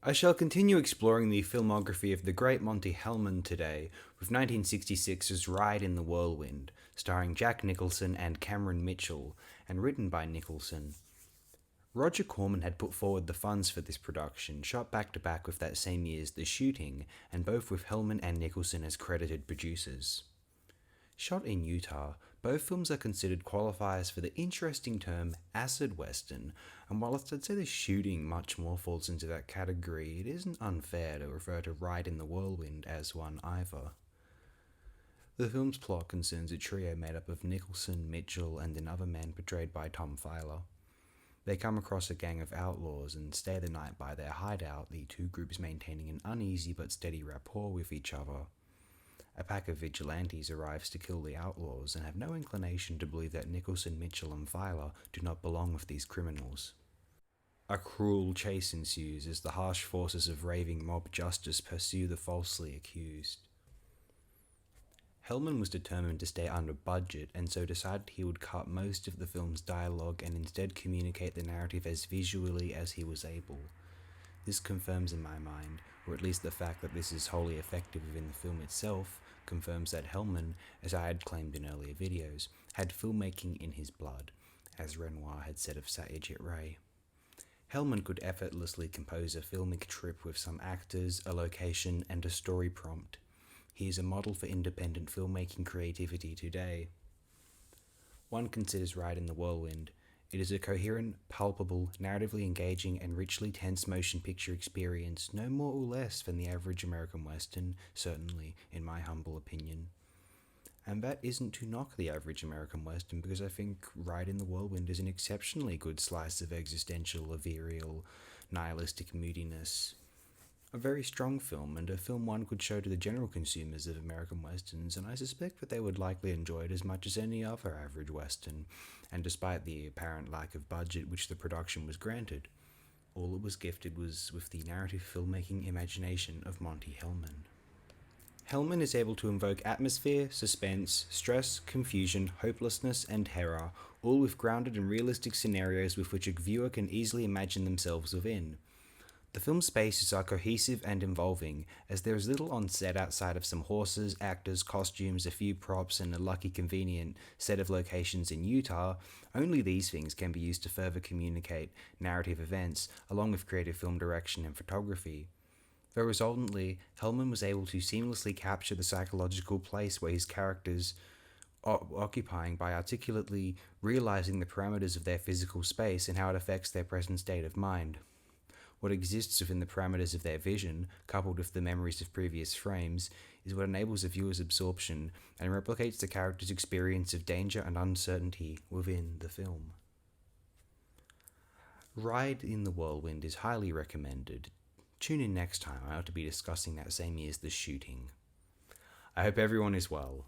I shall continue exploring the filmography of the great Monte Hellman today with 1966's Ride in the Whirlwind, starring Jack Nicholson and Cameron Mitchell, and written by Nicholson. Roger Corman had put forward the funds for this production, shot back to back with that same year's The Shooting, and both with Hellman and Nicholson as credited producers. Shot in Utah, both films are considered qualifiers for the interesting term acid western, and whilst I'd say The Shooting much more falls into that category, it isn't unfair to refer to Ride in the Whirlwind as one either. The film's plot concerns a trio made up of Nicholson, Mitchell, and another man portrayed by Tom Filer. They come across a gang of outlaws and stay the night by their hideout, the two groups maintaining an uneasy but steady rapport with each other. A pack of vigilantes arrives to kill the outlaws and have no inclination to believe that Nicholson, Mitchell, and Filer do not belong with these criminals. A cruel chase ensues as the harsh forces of raving mob justice pursue the falsely accused. Hellman was determined to stay under budget and so decided he would cut most of the film's dialogue and instead communicate the narrative as visually as he was able. This confirms in my mind, or at least the fact that this is wholly effective within the film itself, confirms that Hellman, as I had claimed in earlier videos, had filmmaking in his blood, as Renoir had said of Satyajit Ray. Hellman could effortlessly compose a filmic trip with some actors, a location, and a story prompt. He is a model for independent filmmaking creativity today. One considers Ride in the Whirlwind. It is a coherent, palpable, narratively engaging, and richly tense motion picture experience, no more or less than the average American Western, certainly, in my humble opinion. And that isn't to knock the average American Western, because I think Ride in the Whirlwind is an exceptionally good slice of existential, ethereal, nihilistic moodiness. A very strong film, and a film one could show to the general consumers of American Westerns, and I suspect that they would likely enjoy it as much as any other average Western, and despite the apparent lack of budget which the production was granted, all it was gifted was with the narrative filmmaking imagination of Monte Hellman. Hellman is able to invoke atmosphere, suspense, stress, confusion, hopelessness, and terror, all with grounded and realistic scenarios with which a viewer can easily imagine themselves within. The film's spaces are cohesive and involving, as there is little on set outside of some horses, actors, costumes, a few props, and a lucky convenient set of locations in Utah. Only these things can be used to further communicate narrative events, along with creative film direction and photography. Though resultantly, Hellman was able to seamlessly capture the psychological place where his characters are occupying by articulately realizing the parameters of their physical space and how it affects their present state of mind. What exists within the parameters of their vision, coupled with the memories of previous frames, is what enables the viewer's absorption and replicates the character's experience of danger and uncertainty within the film. Ride in the Whirlwind is highly recommended. Tune in next time, I ought to be discussing that same year's The Shooting. I hope everyone is well.